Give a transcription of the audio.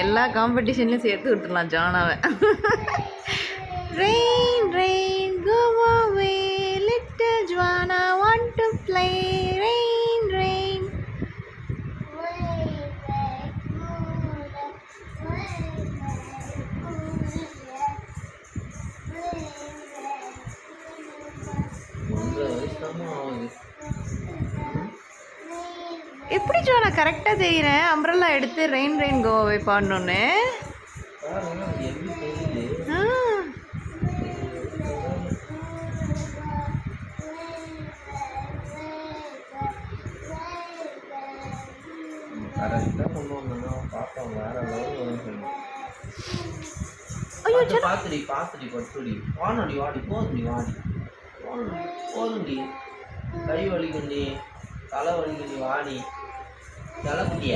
எல்லா காம்படிஷன்லையும் சேர்த்து விட்டுடலாம் ஜானாவை. Rain rain go away little Jana want to play. Rain rain எப்படி ஜானா கரெக்டாக செய்கிறேன். அம்ப்ரெல்லா எடுத்து ரெயின் ரெயின் கோ அவே பாடணுன்னு. ஐயோ பாத்துடி பாத்துடி பட்டுடி வானடி வாடி போதுடி வாடி போதுண்டி. கை வலிக்குண்டி, தலை வலிக்குண்டி, வாடி தலைக்குட்டிய.